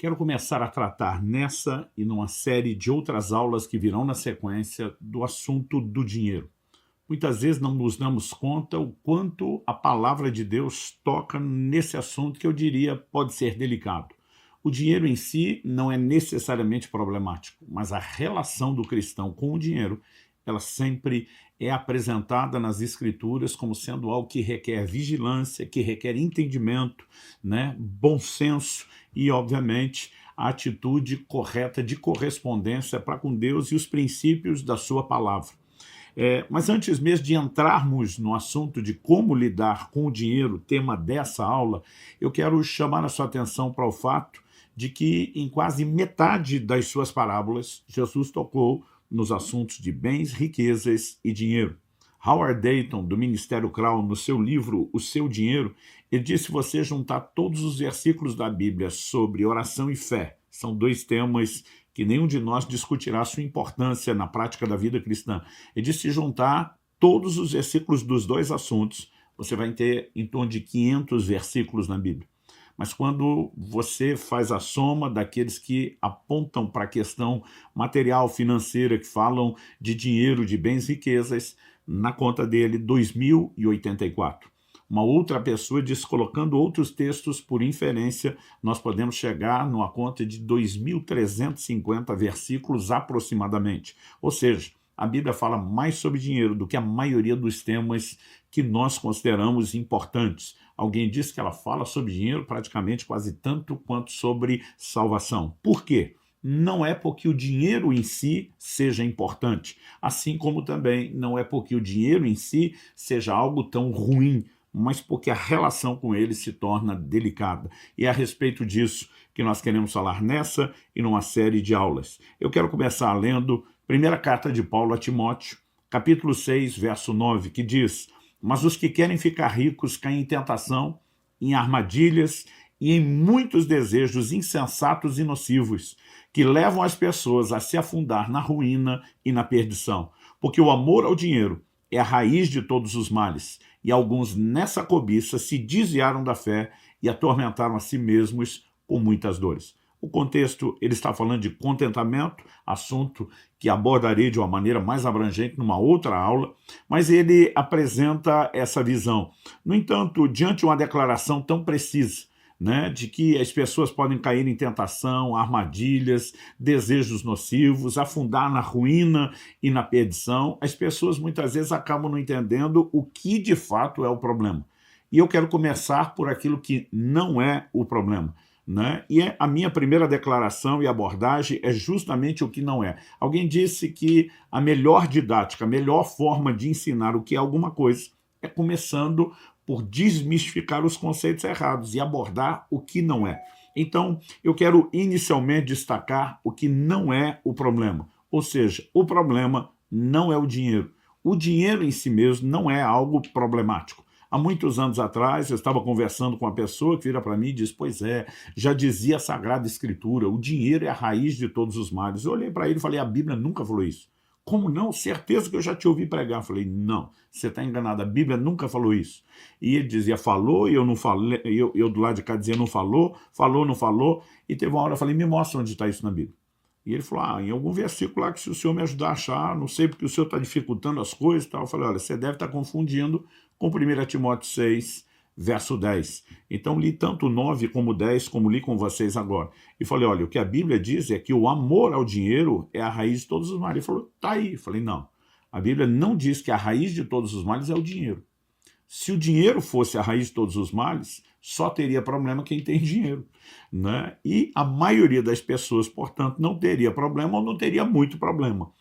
Quero começar a tratar nessa e numa série de outras aulas que virão na sequência do assunto do dinheiro. Muitas vezes não nos damos conta o quanto a palavra de Deus toca nesse assunto que eu diria pode ser delicado. O dinheiro em si não é necessariamente problemático, mas a relação do cristão com o dinheiro, ela sempre é apresentada nas Escrituras como sendo algo que requer vigilância, que requer entendimento, né, bom senso e, obviamente, a atitude correta de correspondência para com Deus e os princípios da sua palavra. Mas antes mesmo de entrarmos no assunto de como lidar com o dinheiro, tema dessa aula, eu quero chamar a sua atenção para o fato de que em quase metade das suas parábolas, Jesus tocou nos assuntos de bens, riquezas e dinheiro. Howard Dayton, do Ministério Crown, no seu livro O Seu Dinheiro, ele disse: se você juntar todos os versículos da Bíblia sobre oração e fé, são dois temas que nenhum de nós discutirá sua importância na prática da vida cristã. Ele disse: se juntar todos os versículos dos dois assuntos, você vai ter em torno de 500 versículos na Bíblia. Mas quando você faz a soma daqueles que apontam para a questão material, financeira, que falam de dinheiro, de bens e riquezas, na conta dele, 2.084. Uma outra pessoa diz, colocando outros textos por inferência, nós podemos chegar numa conta de 2.350 versículos aproximadamente. Ou seja, a Bíblia fala mais sobre dinheiro do que a maioria dos temas que nós consideramos importantes. Alguém diz que ela fala sobre dinheiro praticamente quase tanto quanto sobre salvação. Por quê? Não é porque o dinheiro em si seja importante, assim como também não é porque o dinheiro em si seja algo tão ruim, mas porque a relação com ele se torna delicada. E é a respeito disso que nós queremos falar nessa e numa série de aulas. Eu quero começar lendo a primeira carta de Paulo a Timóteo, capítulo 6, verso 9, que diz: mas os que querem ficar ricos caem em tentação, em armadilhas e em muitos desejos insensatos e nocivos, que levam as pessoas a se afundar na ruína e na perdição. Porque o amor ao dinheiro é a raiz de todos os males, e alguns nessa cobiça se desviaram da fé e atormentaram a si mesmos com muitas dores. O contexto, ele está falando de contentamento, assunto que abordarei de uma maneira mais abrangente numa outra aula, mas ele apresenta essa visão. No entanto, diante de uma declaração tão precisa, né, de que as pessoas podem cair em tentação, armadilhas, desejos nocivos, afundar na ruína e na perdição, as pessoas muitas vezes acabam não entendendo o que de fato é o problema. E eu quero começar por aquilo que não é o problema. Né? E a minha primeira declaração e abordagem é justamente o que não é. Alguém disse que a melhor didática, a melhor forma de ensinar o que é alguma coisa é começando por desmistificar os conceitos errados e abordar o que não é. Então, eu quero inicialmente destacar o que não é o problema. Ou seja, o problema não é o dinheiro. O dinheiro em si mesmo não é algo problemático. Há muitos anos atrás, eu estava conversando com uma pessoa que vira para mim e diz: pois é, já dizia a Sagrada Escritura, o dinheiro é a raiz de todos os males. Eu olhei para ele e falei: a Bíblia nunca falou isso. Como não? Certeza que eu já te ouvi pregar. Eu falei: não, você está enganado, a Bíblia nunca falou isso. E ele dizia: falou, e eu não falei, eu do lado de cá dizia: não falou, falou, não falou. E teve uma hora eu falei: me mostra onde está isso na Bíblia. E ele falou: em algum versículo lá que se o senhor me ajudar a achar, não sei porque o senhor está dificultando as coisas e tal. Eu falei: olha, você deve estar confundindo com 1 Timóteo 6, verso 10. Então li tanto o 9 como o 10, como li com vocês agora. E falei: olha, o que a Bíblia diz é que o amor ao dinheiro é a raiz de todos os males. Ele falou: tá aí. Eu falei: não, a Bíblia não diz que a raiz de todos os males é o dinheiro. Se o dinheiro fosse a raiz de todos os males, só teria problema quem tem dinheiro, né? E a maioria das pessoas, portanto, não teria problema ou não teria muito problema.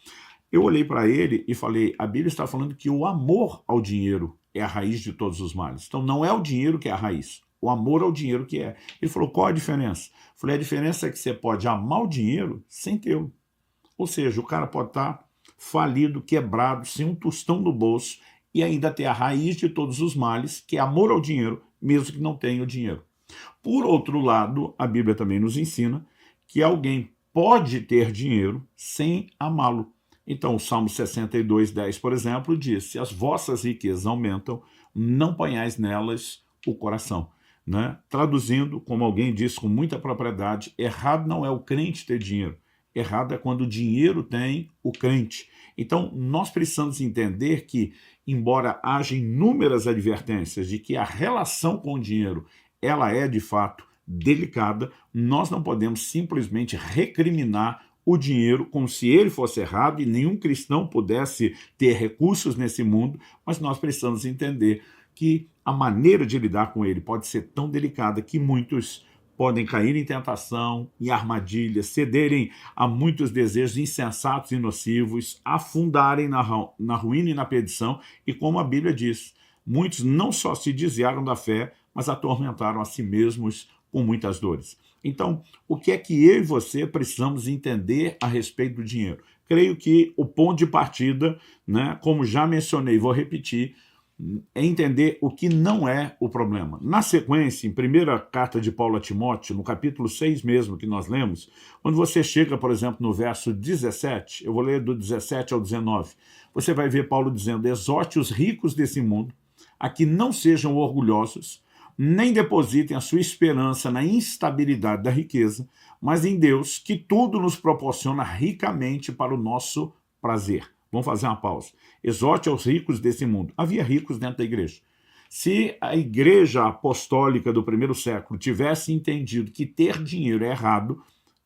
Eu olhei para ele e falei: a Bíblia está falando que o amor ao dinheiro é a raiz de todos os males. Então não é o dinheiro que é a raiz, o amor ao dinheiro que é. Ele falou: qual a diferença? Eu falei: a diferença é que você pode amar o dinheiro sem tê-lo. Ou seja, o cara pode estar falido, quebrado, sem um tostão no bolso e ainda ter a raiz de todos os males, que é amor ao dinheiro, mesmo que não tenha o dinheiro. Por outro lado, a Bíblia também nos ensina que alguém pode ter dinheiro sem amá-lo. Então, o Salmo 62, 10, por exemplo, diz: se as vossas riquezas aumentam, não ponhais nelas o coração. né? Traduzindo, como alguém disse com muita propriedade, errado não é o crente ter dinheiro, errado é quando o dinheiro tem o crente. Então, nós precisamos entender que, embora haja inúmeras advertências de que a relação com o dinheiro ela é, de fato, delicada, nós não podemos simplesmente recriminar o dinheiro como se ele fosse errado e nenhum cristão pudesse ter recursos nesse mundo, mas nós precisamos entender que a maneira de lidar com ele pode ser tão delicada que muitos podem cair em tentação, em armadilhas, cederem a muitos desejos insensatos e nocivos, afundarem na ruína e na perdição, e como a Bíblia diz, muitos não só se desviaram da fé, mas atormentaram a si mesmos com muitas dores. Então, o que é que eu e você precisamos entender a respeito do dinheiro? Creio que o ponto de partida, né, como já mencionei, vou repetir, é entender o que não é o problema. Na sequência, em primeira carta de Paulo a Timóteo, no capítulo 6 mesmo que nós lemos, quando você chega, por exemplo, no verso 17, eu vou ler do 17 ao 19, você vai ver Paulo dizendo: exorte os ricos desse mundo a que não sejam orgulhosos, nem depositem a sua esperança na instabilidade da riqueza, mas em Deus, que tudo nos proporciona ricamente para o nosso prazer. Vamos fazer uma pausa. Exorte aos ricos desse mundo. Havia ricos dentro da igreja. Se a igreja apostólica do primeiro século tivesse entendido que ter dinheiro é errado,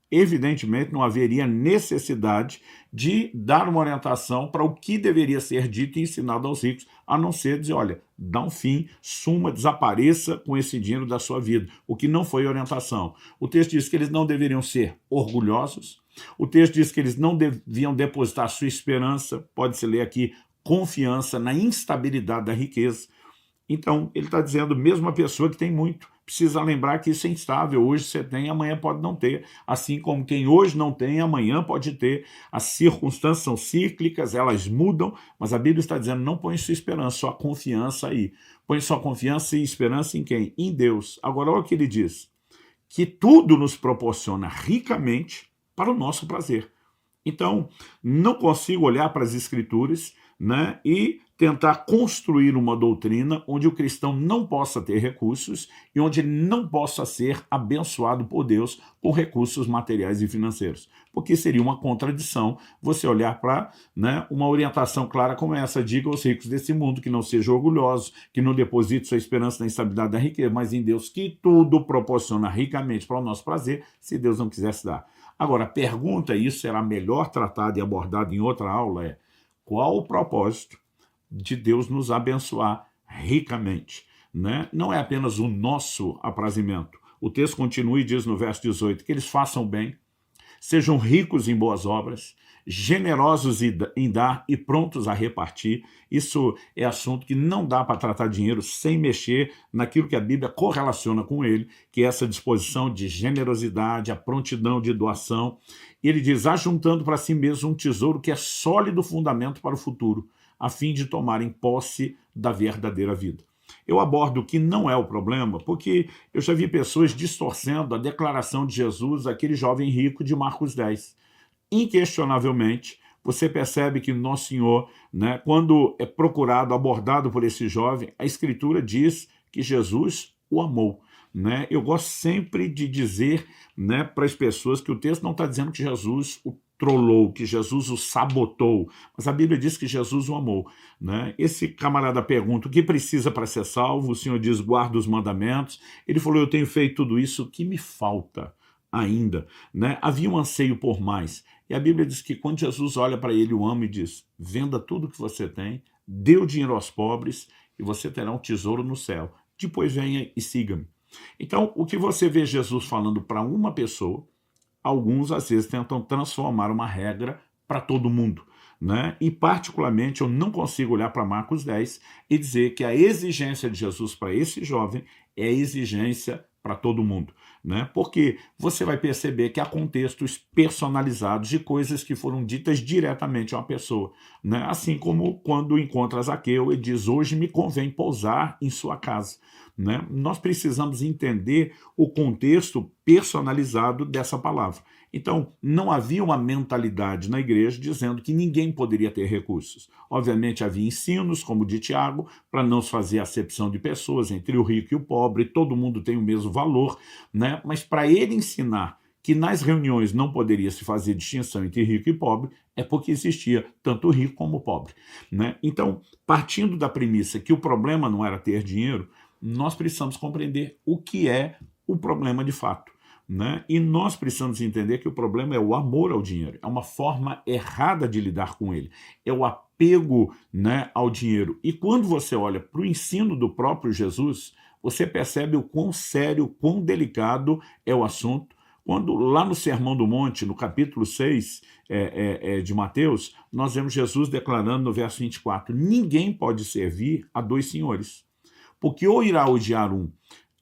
evidentemente não haveria necessidade de dar uma orientação para o que deveria ser dito e ensinado aos ricos, a não ser dizer, olha, dá um fim, suma, desapareça com esse dinheiro da sua vida, o que não foi orientação. O texto diz que eles não deveriam ser orgulhosos, o texto diz que eles não deviam depositar sua esperança, pode-se ler aqui, confiança na instabilidade da riqueza. Então, ele está dizendo, mesmo a pessoa que tem muito, precisa lembrar que isso é instável. Hoje você tem, amanhã pode não ter. Assim como quem hoje não tem, amanhã pode ter. As circunstâncias são cíclicas, elas mudam, mas a Bíblia está dizendo, não põe sua esperança, sua confiança aí. Põe sua confiança e esperança em quem? Em Deus. Agora, olha o que ele diz. Que tudo nos proporciona ricamente para o nosso prazer. Então, não consigo olhar para as Escrituras, né, e tentar construir uma doutrina onde o cristão não possa ter recursos e onde ele não possa ser abençoado por Deus com recursos materiais e financeiros. Porque seria uma contradição você olhar para, né, uma orientação clara como essa: diga aos ricos desse mundo que não sejam orgulhosos, que não depositem sua esperança na instabilidade da riqueza, mas em Deus, que tudo proporciona ricamente para o nosso prazer, se Deus não quisesse dar. Agora, a pergunta, e isso será melhor tratado e abordado em outra aula, é: qual o propósito de Deus nos abençoar ricamente? Né? Não é apenas o nosso aprazimento. O texto continua e diz no verso 18 que eles façam bem, sejam ricos em boas obras, generosos em dar e prontos a repartir. Isso é assunto que não dá para tratar dinheiro sem mexer naquilo que a Bíblia correlaciona com ele, que é essa disposição de generosidade, a prontidão de doação. E ele diz, ajuntando para si mesmo um tesouro que é sólido fundamento para o futuro, a fim de tomarem posse da verdadeira vida. Eu abordo o que não é o problema, porque eu já vi pessoas distorcendo a declaração de Jesus àquele jovem rico de Marcos 10. Inquestionavelmente, você percebe que Nosso Senhor, né, quando é procurado, abordado por esse jovem, a Escritura diz que Jesus o amou. Né? Eu gosto sempre de dizer, né, para as pessoas que o texto não está dizendo que Jesus o trollou, que Jesus o sabotou, mas a Bíblia diz que Jesus o amou. Né? Esse camarada pergunta o que precisa para ser salvo, o Senhor diz, guarda os mandamentos. Ele falou, eu tenho feito tudo isso, o que me falta ainda? Né? Havia um anseio por mais. E a Bíblia diz que quando Jesus olha para ele, o ama e diz, venda tudo que você tem, dê o dinheiro aos pobres e você terá um tesouro no céu. Depois venha e siga-me. Então, o que você vê Jesus falando para uma pessoa, alguns às vezes tentam transformar uma regra para todo mundo. Né? E particularmente eu não consigo olhar para Marcos 10 e dizer que a exigência de Jesus para esse jovem é a exigência para todo mundo. Né? Porque você vai perceber que há contextos personalizados de coisas que foram ditas diretamente a uma pessoa. Né? Assim como quando encontra Zaqueu e diz, hoje me convém pousar em sua casa. né? Nós precisamos entender o contexto personalizado dessa palavra. Então, não havia uma mentalidade na igreja dizendo que ninguém poderia ter recursos. Obviamente, havia ensinos, como o de Tiago, para não se fazer acepção de pessoas entre o rico e o pobre, todo mundo tem o mesmo valor, né? Mas para ele ensinar que nas reuniões não poderia se fazer distinção entre rico e pobre, é porque existia tanto o rico como o pobre, né? Então, partindo da premissa que o problema não era ter dinheiro, nós precisamos compreender o que é o problema de fato, né? E nós precisamos entender que o problema é o amor ao dinheiro, é uma forma errada de lidar com ele, é o apego, né, ao dinheiro. E quando você olha para o ensino do próprio Jesus, você percebe o quão sério, quão delicado é o assunto, quando lá no Sermão do Monte, no capítulo 6 de Mateus, nós vemos Jesus declarando no verso 24, ninguém pode servir a dois senhores, porque ou irá odiar um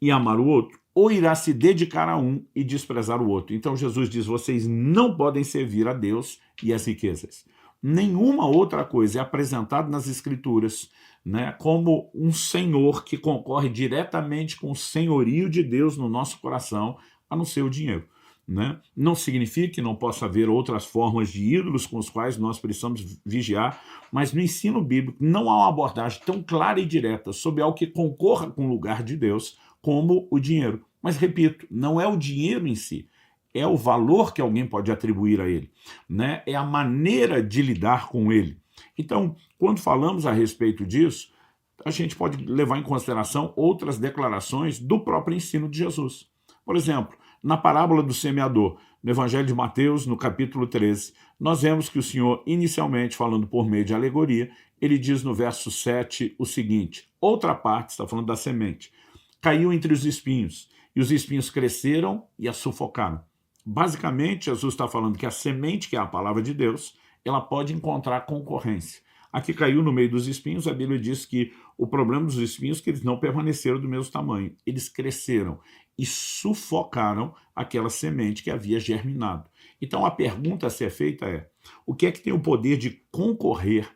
e amar o outro, ou irá se dedicar a um e desprezar o outro. Então Jesus diz, vocês não podem servir a Deus e as riquezas. Nenhuma outra coisa é apresentada nas Escrituras, né, como um senhor que concorre diretamente com o senhorio de Deus no nosso coração, a não ser o dinheiro, né? Não significa que não possa haver outras formas de ídolos com os quais nós precisamos vigiar, mas no ensino bíblico não há uma abordagem tão clara e direta sobre algo que concorra com o lugar de Deus como o dinheiro. Mas, repito, não é o dinheiro em si, é o valor que alguém pode atribuir a ele, né? É a maneira de lidar com ele. Então, quando falamos a respeito disso, a gente pode levar em consideração outras declarações do próprio ensino de Jesus. Por exemplo, na parábola do semeador, no Evangelho de Mateus, no capítulo 13, nós vemos que o Senhor, inicialmente falando por meio de alegoria, ele diz no verso 7 o seguinte, outra parte, está falando da semente, caiu entre os espinhos, e os espinhos cresceram e a sufocaram. Basicamente, Jesus está falando que a semente, que é a palavra de Deus, ela pode encontrar concorrência. Aqui caiu no meio dos espinhos, a Bíblia diz que o problema dos espinhos é que eles não permaneceram do mesmo tamanho, eles cresceram e sufocaram aquela semente que havia germinado. Então a pergunta a ser feita é, o que é que tem o poder de concorrer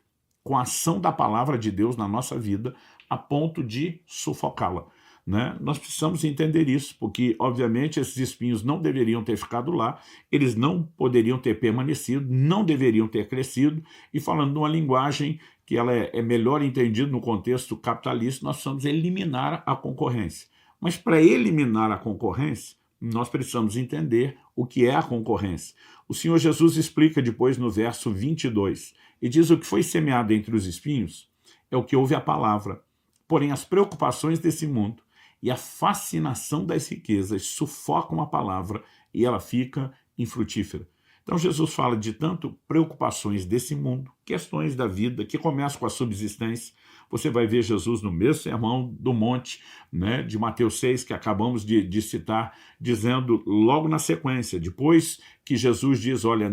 com a ação da palavra de Deus na nossa vida a ponto de sufocá-la, né? Nós precisamos entender isso, porque obviamente esses espinhos não deveriam ter ficado lá, eles não poderiam ter permanecido, não deveriam ter crescido, e falando numa linguagem que ela é melhor entendida no contexto capitalista, nós precisamos eliminar a concorrência. Mas para eliminar a concorrência, nós precisamos entender o que é a concorrência. O Senhor Jesus explica depois no verso 22, e diz o que foi semeado entre os espinhos é o que ouve a palavra, porém as preocupações desse mundo e a fascinação das riquezas sufocam a palavra e ela fica infrutífera. Então Jesus fala de tanto preocupações desse mundo, questões da vida, que começam com a subsistência. Você vai ver Jesus no mesmo sermão do monte, né, de Mateus 6, que acabamos de citar, dizendo logo na sequência, depois que Jesus diz, olha,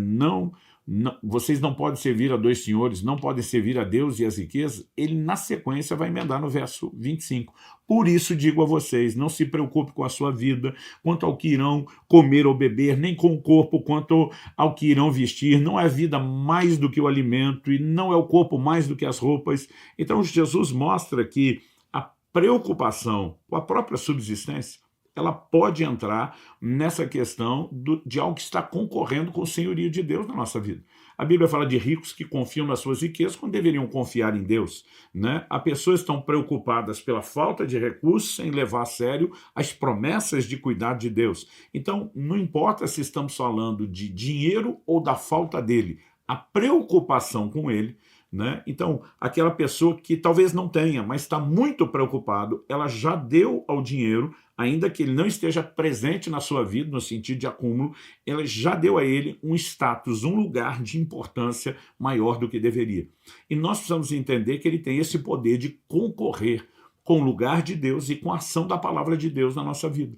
vocês não podem servir a dois senhores, não podem servir a Deus e as riquezas, ele na sequência vai emendar no verso 25. Por isso digo a vocês, não se preocupe com a sua vida, quanto ao que irão comer ou beber, nem com o corpo quanto ao que irão vestir. Não é vida mais do que o alimento e não é o corpo mais do que as roupas. Então Jesus mostra que a preocupação com a própria subsistência ela pode entrar nessa questão de algo que está concorrendo com o senhorio de Deus na nossa vida. A Bíblia fala de ricos que confiam nas suas riquezas quando deveriam confiar em Deus, né? As pessoas estão preocupadas pela falta de recursos sem levar a sério as promessas de cuidado de Deus. Então, não importa se estamos falando de dinheiro ou da falta dele, a preocupação com ele, né? Então, aquela pessoa que talvez não tenha, mas está muito preocupado, ela já deu ao dinheiro, ainda que ele não esteja presente na sua vida, no sentido de acúmulo, ela já deu a ele um status, um lugar de importância maior do que deveria. E nós precisamos entender que ele tem esse poder de concorrer com o lugar de Deus e com a ação da palavra de Deus na nossa vida.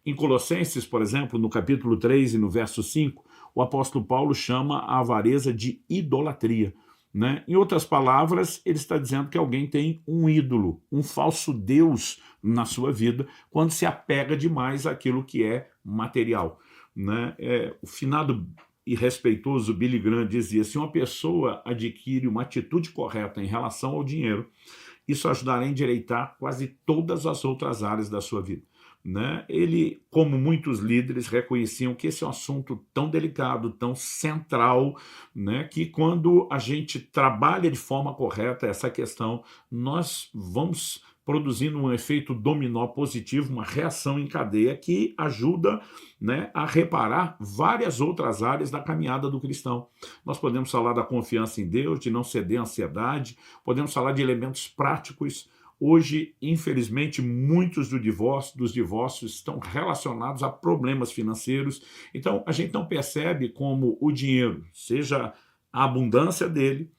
Em Colossenses, por exemplo, no capítulo 3 e no verso 5, o apóstolo Paulo chama a avareza de idolatria, né? Em outras palavras, ele está dizendo que alguém tem um ídolo, um falso Deus na sua vida, quando se apega demais àquilo que é material, né? O finado e respeitoso Billy Graham dizia, se uma pessoa adquire uma atitude correta em relação ao dinheiro, isso ajudará a endireitar quase todas as outras áreas da sua vida. Né? Ele, como muitos líderes, reconheciam que esse é um assunto tão delicado, tão central, né? Que quando a gente trabalha de forma correta essa questão, nós vamos produzindo um efeito dominó positivo, uma reação em cadeia que ajuda, né, a reparar várias outras áreas da caminhada do cristão. Nós podemos falar da confiança em Deus, de não ceder à ansiedade, podemos falar de elementos práticos. Hoje, infelizmente, muitos dos divórcios estão relacionados a problemas financeiros. Então, a gente não percebe como o dinheiro, seja a abundância dele,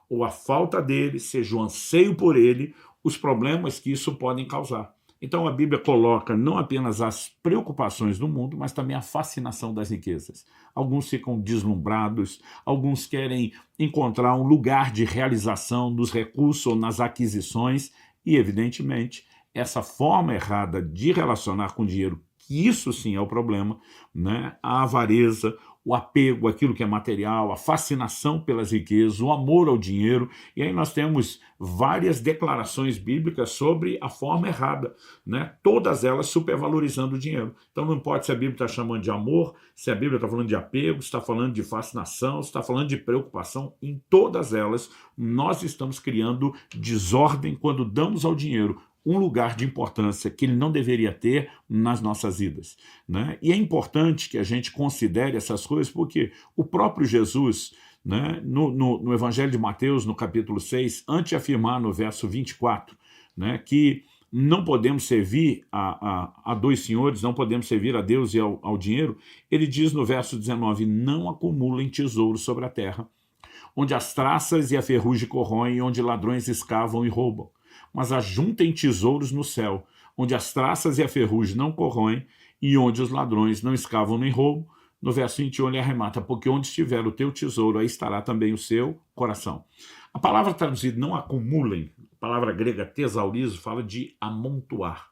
ou a falta dele, seja o anseio por ele, os problemas que isso podem causar. Então, a Bíblia coloca não apenas as preocupações do mundo, mas também a fascinação das riquezas. Alguns ficam deslumbrados, alguns querem encontrar um lugar de realização nos recursos ou nas aquisições, e, evidentemente, essa forma errada de relacionar com o dinheiro, que isso sim é o problema, né? A avareza, o apego àquilo que é material, a fascinação pelas riquezas, o amor ao dinheiro. E aí nós temos várias declarações bíblicas sobre a forma errada, né? Todas elas supervalorizando o dinheiro. Então não importa se a Bíblia está chamando de amor, se a Bíblia está falando de apego, se está falando de fascinação, se está falando de preocupação, em todas elas nós estamos criando desordem quando damos ao dinheiro um lugar de importância que ele não deveria ter nas nossas vidas, né? E é importante que a gente considere essas coisas porque o próprio Jesus, né, no Evangelho de Mateus, no capítulo 6, antes de afirmar no verso 24, né, que não podemos servir a dois senhores, não podemos servir a Deus e ao dinheiro, ele diz no verso 19, não acumulem tesouros sobre a terra, onde as traças e a ferrugem corroem, onde ladrões escavam e roubam. Mas ajuntem tesouros no céu, onde as traças e a ferrugem não corroem e onde os ladrões não escavam nem roubam. No verso 21 ele arremata, porque onde estiver o teu tesouro, aí estará também o seu coração. A palavra traduzida não acumulem, a palavra grega tesaurizo fala de amontoar.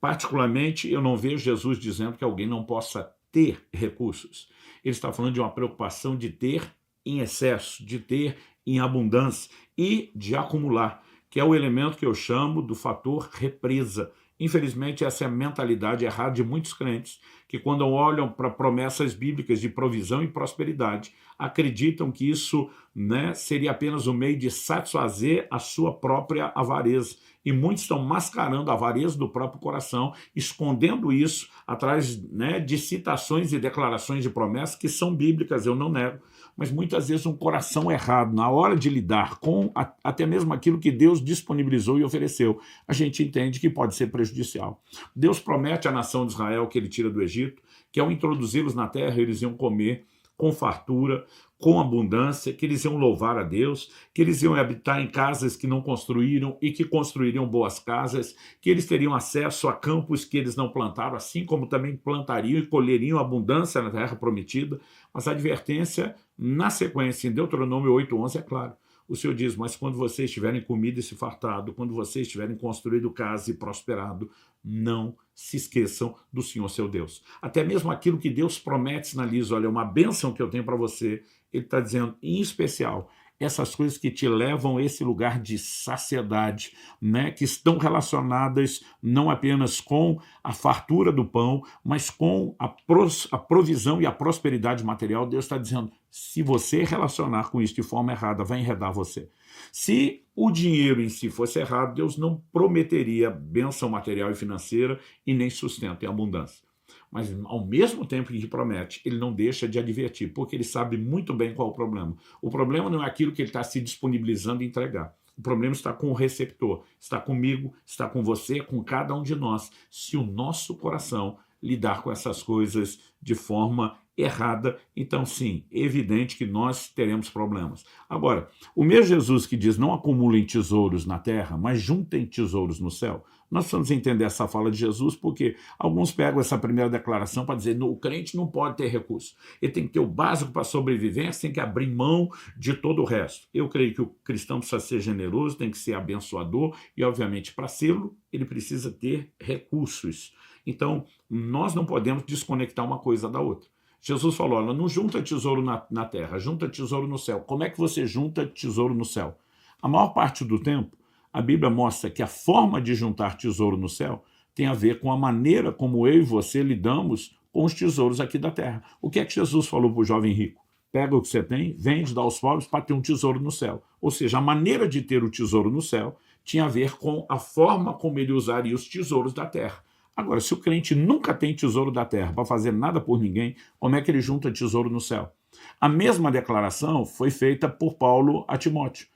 Particularmente, eu não vejo Jesus dizendo que alguém não possa ter recursos. Ele está falando de uma preocupação de ter em excesso, de ter em abundância e de acumular, que é o elemento que eu chamo do fator represa. Infelizmente, essa é a mentalidade errada de muitos crentes, que quando olham para promessas bíblicas de provisão e prosperidade, acreditam que isso, né, seria apenas um meio de satisfazer a sua própria avareza. E muitos estão mascarando a avareza do próprio coração, escondendo isso atrás, né, de citações e declarações de promessas que são bíblicas, eu não nego, mas muitas vezes um coração errado, na hora de lidar com até mesmo aquilo que Deus disponibilizou e ofereceu, a gente entende que pode ser prejudicial. Deus promete à nação de Israel que ele tira do Egito, que ao introduzi-los na terra eles iam comer com fartura, com abundância, que eles iam louvar a Deus, que eles iam habitar em casas que não construíram e que construiriam boas casas, que eles teriam acesso a campos que eles não plantaram, assim como também plantariam e colheriam abundância na terra prometida. Mas a advertência, na sequência, em Deuteronômio 8:11, é claro. O Senhor diz, mas quando vocês tiverem comido e se fartado, quando vocês tiverem construído casa e prosperado, não se esqueçam do Senhor seu Deus. Até mesmo aquilo que Deus promete, sinaliza, olha, uma bênção que eu tenho para você, ele está dizendo, em especial, essas coisas que te levam a esse lugar de saciedade, né, que estão relacionadas não apenas com a fartura do pão, mas com a provisão e a prosperidade material. Deus está dizendo, se você relacionar com isso de forma errada, vai enredar você. Se o dinheiro em si fosse errado, Deus não prometeria bênção material e financeira e nem sustento e abundância. Mas, ao mesmo tempo que promete, ele não deixa de advertir, porque ele sabe muito bem qual é o problema. O problema não é aquilo que ele está se disponibilizando a entregar. O problema está com o receptor, está comigo, está com você, com cada um de nós. Se o nosso coração lidar com essas coisas de forma errada, então sim, é evidente que nós teremos problemas. Agora, o mesmo Jesus que diz não acumulem tesouros na terra, mas juntem tesouros no céu, nós precisamos entender essa fala de Jesus porque alguns pegam essa primeira declaração para dizer o crente não pode ter recurso, ele tem que ter o básico para sobrevivência, tem que abrir mão de todo o resto. Eu creio que o cristão precisa ser generoso, tem que ser abençoador e, obviamente, para sê-lo, ele precisa ter recursos. Então, nós não podemos desconectar uma coisa da outra. Jesus falou, olha, não junta tesouro na terra, junta tesouro no céu. Como é que você junta tesouro no céu? A maior parte do tempo, A Bíblia mostra que a forma de juntar tesouro no céu tem a ver com a maneira como eu e você lidamos com os tesouros aqui da terra. O que é que Jesus falou para o jovem rico? Pega o que você tem, vende, dá aos pobres para ter um tesouro no céu. Ou seja, a maneira de ter o tesouro no céu tinha a ver com a forma como ele usaria os tesouros da terra. Agora, se o crente nunca tem tesouro da terra para fazer nada por ninguém, como é que ele junta tesouro no céu? A mesma declaração foi feita por Paulo a Timóteo.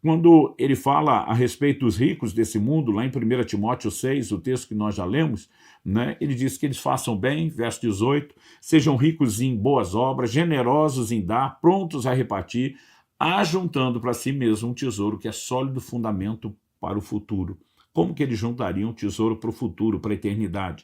Quando ele fala a respeito dos ricos desse mundo, lá em 1 Timóteo 6, o texto que nós já lemos, né, ele diz que eles façam bem, verso 18, sejam ricos em boas obras, generosos em dar, prontos a repartir, ajuntando para si mesmo um tesouro que é sólido fundamento para o futuro. Como que eles juntariam um tesouro para o futuro, para a eternidade?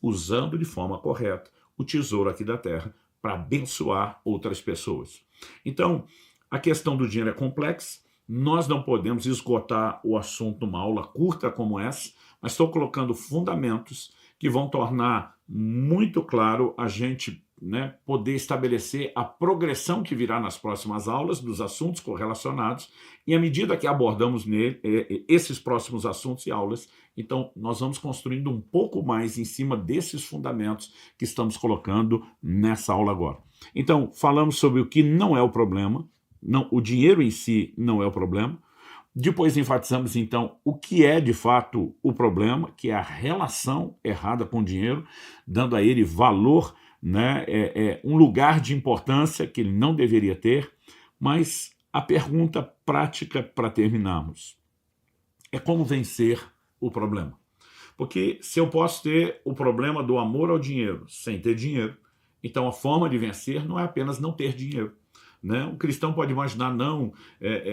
Usando de forma correta o tesouro aqui da terra para abençoar outras pessoas. Então, a questão do dinheiro é complexa. Nós não podemos esgotar o assunto numa aula curta como essa, mas estou colocando fundamentos que vão tornar muito claro a gente, né, poder estabelecer a progressão que virá nas próximas aulas dos assuntos correlacionados, e à medida que abordamos esses próximos assuntos e aulas, então nós vamos construindo um pouco mais em cima desses fundamentos que estamos colocando nessa aula agora. Então, falamos sobre o que não é o problema. Não, o dinheiro em si não é o problema. Depois enfatizamos, então, o que é de fato o problema, que é a relação errada com o dinheiro, dando a ele valor, né, um lugar de importância que ele não deveria ter. Mas a pergunta prática para terminarmos é como vencer o problema. Porque se eu posso ter o problema do amor ao dinheiro sem ter dinheiro, então a forma de vencer não é apenas não ter dinheiro. Né? Um cristão pode imaginar, não,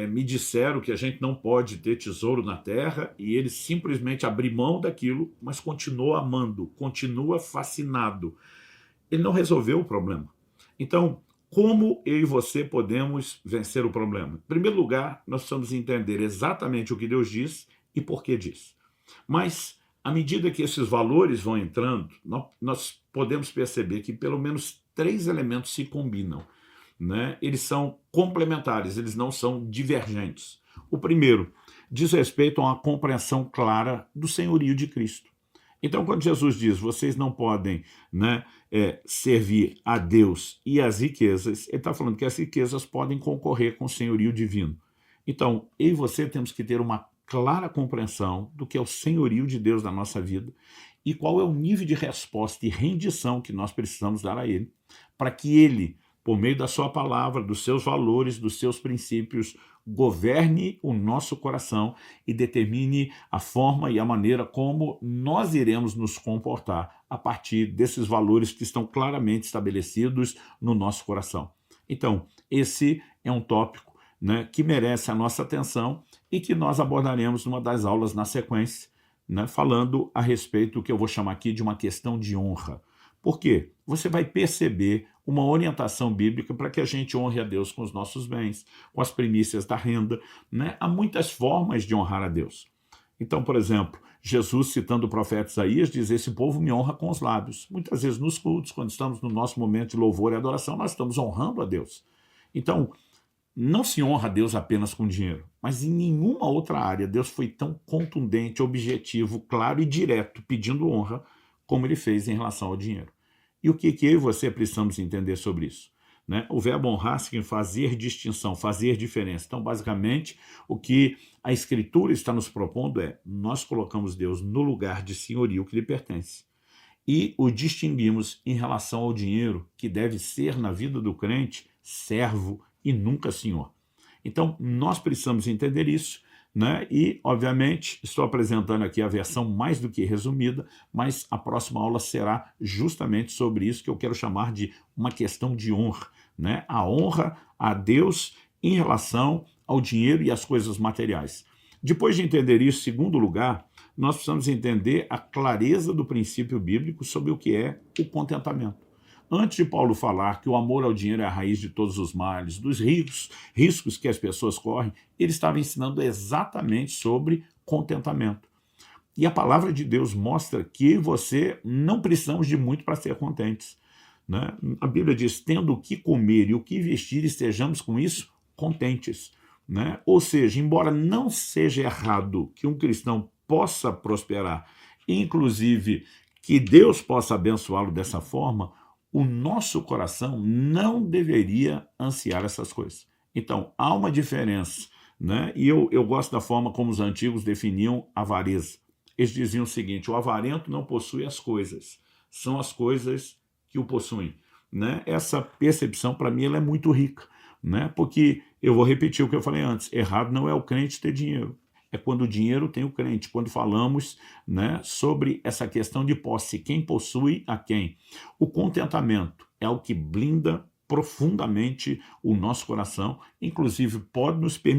me disseram que a gente não pode ter tesouro na terra, e ele simplesmente abrir mão daquilo, mas continua amando, continua fascinado. Ele não resolveu o problema. Então, como eu e você podemos vencer o problema? Em primeiro lugar, nós precisamos entender exatamente o que Deus diz e por que diz. Mas, à medida que esses valores vão entrando, nós podemos perceber que pelo menos 3 elementos se combinam. Né? Eles são complementares, eles não são divergentes. O primeiro diz respeito a uma compreensão clara do senhorio de Cristo. Então, quando Jesus diz, vocês não podem, né, servir a Deus e às riquezas, ele está falando que as riquezas podem concorrer com o senhorio divino. Então, eu e você temos que ter uma clara compreensão do que é o senhorio de Deus na nossa vida e qual é o nível de resposta e rendição que nós precisamos dar a Ele, para que Ele, por meio da sua palavra, dos seus valores, dos seus princípios, governe o nosso coração e determine a forma e a maneira como nós iremos nos comportar a partir desses valores que estão claramente estabelecidos no nosso coração. Então, esse é um tópico, né, que merece a nossa atenção e que nós abordaremos numa das aulas na sequência, né, falando a respeito do que eu vou chamar aqui de uma questão de honra. Por quê? Você vai perceber uma orientação bíblica para que a gente honre a Deus com os nossos bens, com as primícias da renda, né? Há muitas formas de honrar a Deus. Então, por exemplo, Jesus, citando o profeta Isaías, diz, esse povo me honra com os lábios. Muitas vezes nos cultos, quando estamos no nosso momento de louvor e adoração, nós estamos honrando a Deus. Então, não se honra a Deus apenas com dinheiro, mas em nenhuma outra área Deus foi tão contundente, objetivo, claro e direto, pedindo honra, como ele fez em relação ao dinheiro. E o que eu e você precisamos entender sobre isso? Né? O verbo honrar significa fazer distinção, fazer diferença. Então, basicamente, o que a Escritura está nos propondo é, nós colocamos Deus no lugar de senhorio que lhe pertence e o distinguimos em relação ao dinheiro, que deve ser, na vida do crente, servo e nunca senhor. Então, nós precisamos entender isso, né? E, obviamente, estou apresentando aqui a versão mais do que resumida, mas a próxima aula será justamente sobre isso que eu quero chamar de uma questão de honra, né? A honra a Deus em relação ao dinheiro e às coisas materiais. Depois de entender isso, em segundo lugar, nós precisamos entender a clareza do princípio bíblico sobre o que é o contentamento. Antes de Paulo falar que o amor ao dinheiro é a raiz de todos os males, dos riscos que as pessoas correm, ele estava ensinando exatamente sobre contentamento. E a palavra de Deus mostra que você não precisamos de muito para ser contentes. Né? A Bíblia diz, tendo o que comer e o que vestir, estejamos com isso contentes. né? Ou seja, embora não seja errado que um cristão possa prosperar, inclusive que Deus possa abençoá-lo dessa forma, o nosso coração não deveria ansiar essas coisas. Então, há uma diferença, né? E eu gosto da forma como os antigos definiam a avareza. Eles diziam o seguinte: o avarento não possui as coisas, são as coisas que o possuem, né? Essa percepção, para mim, ela é muito rica, né? Porque, eu vou repetir o que eu falei antes, errado não é o crente ter dinheiro, é quando o dinheiro tem o crente, quando falamos, né, sobre essa questão de posse, quem possui a quem. O contentamento é o que blinda profundamente o nosso coração, inclusive pode nos permitir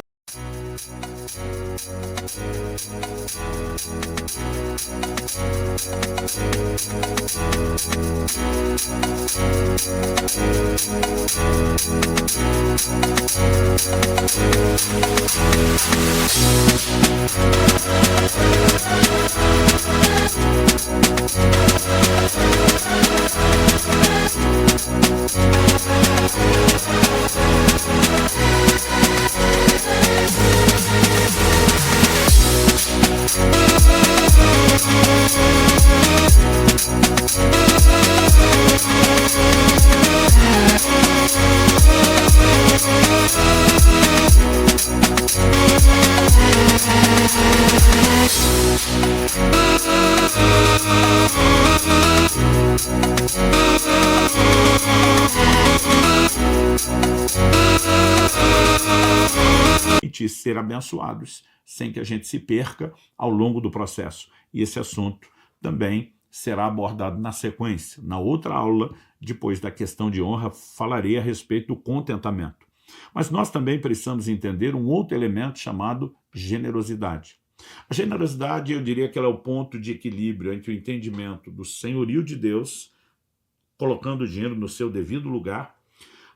ser abençoados, sem que a gente se perca ao longo do processo. E esse assunto também será abordado na sequência. Na outra aula, depois da questão de honra, falarei a respeito do contentamento. Mas nós também precisamos entender um outro elemento chamado generosidade. A generosidade, eu diria que ela é o ponto de equilíbrio entre o entendimento do senhorio de Deus, colocando o dinheiro no seu devido lugar,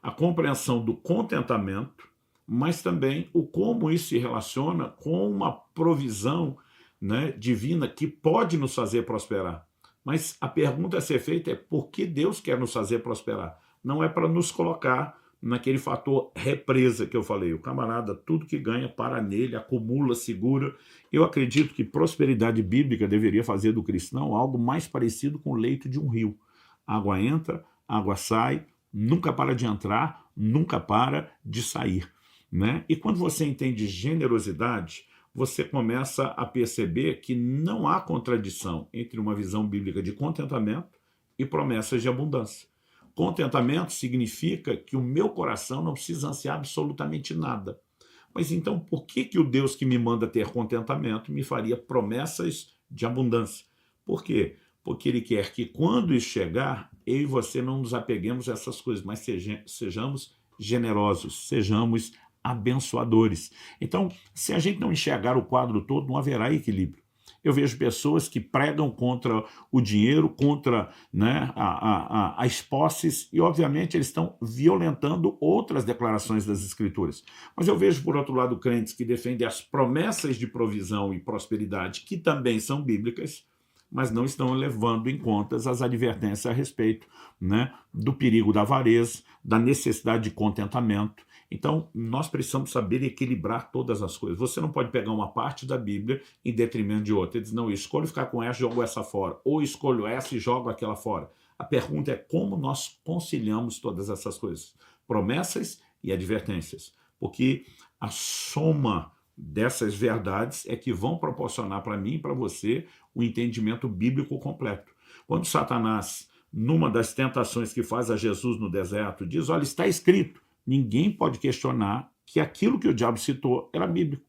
a compreensão do contentamento, mas também o como isso se relaciona com uma provisão, né, divina que pode nos fazer prosperar. Mas a pergunta a ser feita é: por que Deus quer nos fazer prosperar? Não é para nos colocar naquele fator represa que eu falei. O camarada, tudo que ganha, para nele, acumula, segura. Eu acredito que prosperidade bíblica deveria fazer do cristão algo mais parecido com o leito de um rio. Água entra, água sai, nunca para de entrar, nunca para de sair, né? E quando você entende generosidade, você começa a perceber que não há contradição entre uma visão bíblica de contentamento e promessas de abundância. Contentamento significa que o meu coração não precisa ansiar absolutamente nada. Mas então, por que o Deus que me manda ter contentamento me faria promessas de abundância? Por quê? Porque Ele quer que quando isso chegar, eu e você não nos apeguemos a essas coisas, mas sejamos generosos, sejamos abençoadores. Então, se a gente não enxergar o quadro todo, não haverá equilíbrio. Eu vejo pessoas que pregam contra o dinheiro, contra, né, as posses, e obviamente eles estão violentando outras declarações das Escrituras. Mas eu vejo, por outro lado, crentes que defendem as promessas de provisão e prosperidade, que também são bíblicas, mas não estão levando em conta as advertências a respeito, né, do perigo da avareza, da necessidade de contentamento. Então, nós precisamos saber equilibrar todas as coisas. Você não pode pegar uma parte da Bíblia em detrimento de outra. Ele diz: não, eu escolho ficar com essa, jogo essa fora. Ou escolho essa e jogo aquela fora. A pergunta é como nós conciliamos todas essas coisas. Promessas e advertências. Porque a soma dessas verdades é que vão proporcionar para mim e para você o entendimento bíblico completo. Quando Satanás, numa das tentações que faz a Jesus no deserto, diz: olha, está escrito. Ninguém pode questionar que aquilo que o diabo citou era bíblico,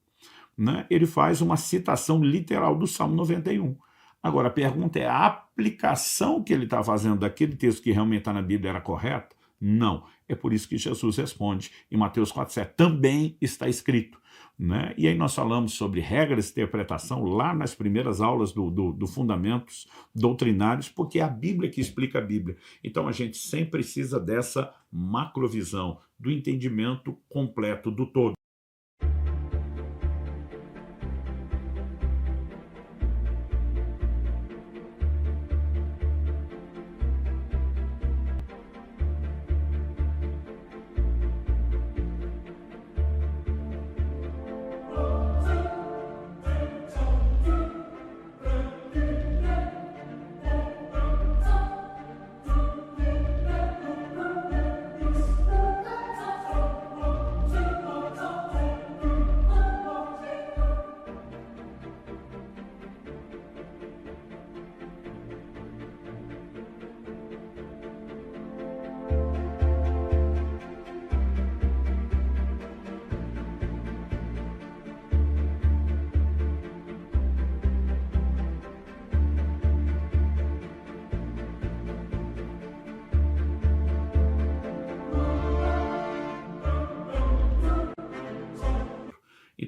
né? Ele faz uma citação literal do Salmo 91. Agora, a pergunta é: a aplicação que ele está fazendo daquele texto que realmente está na Bíblia era correta? Não. É por isso que Jesus responde em Mateus 4,7. Também está escrito, né? E aí nós falamos sobre regras de interpretação lá nas primeiras aulas do Fundamentos Doutrinários, porque é a Bíblia que explica a Bíblia. Então a gente sempre precisa dessa macrovisão, do entendimento completo do todo.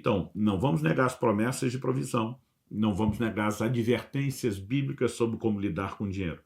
Então, não vamos negar as promessas de provisão, não vamos negar as advertências bíblicas sobre como lidar com o dinheiro.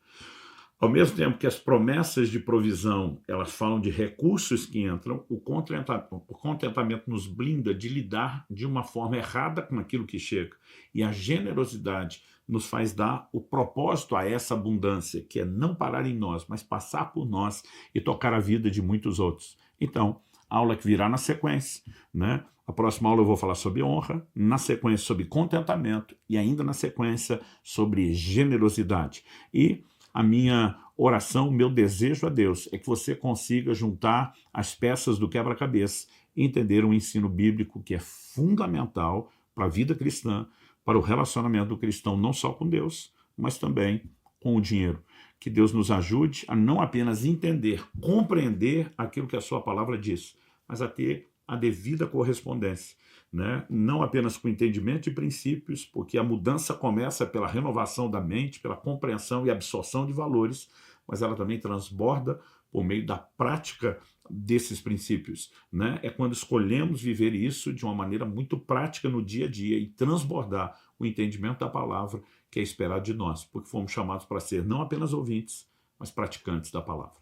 Ao mesmo tempo que as promessas de provisão, elas falam de recursos que entram, o contentamento nos blinda de lidar de uma forma errada com aquilo que chega. E a generosidade nos faz dar o propósito a essa abundância, que é não parar em nós, mas passar por nós e tocar a vida de muitos outros. Então, a aula que virá na sequência, né? A próxima aula eu vou falar sobre honra, na sequência sobre contentamento e ainda na sequência sobre generosidade. E a minha oração, o meu desejo a Deus é que você consiga juntar as peças do quebra-cabeça e entender um ensino bíblico que é fundamental para a vida cristã, para o relacionamento do cristão não só com Deus, mas também com o dinheiro. Que Deus nos ajude a não apenas entender, compreender aquilo que a sua palavra diz, mas a ter a devida correspondência, né? Não apenas com entendimento de princípios, porque a mudança começa pela renovação da mente, pela compreensão e absorção de valores, mas ela também transborda por meio da prática desses princípios, né? É quando escolhemos viver isso de uma maneira muito prática no dia a dia e transbordar o entendimento da palavra que é esperado de nós, porque fomos chamados para ser não apenas ouvintes, mas praticantes da palavra.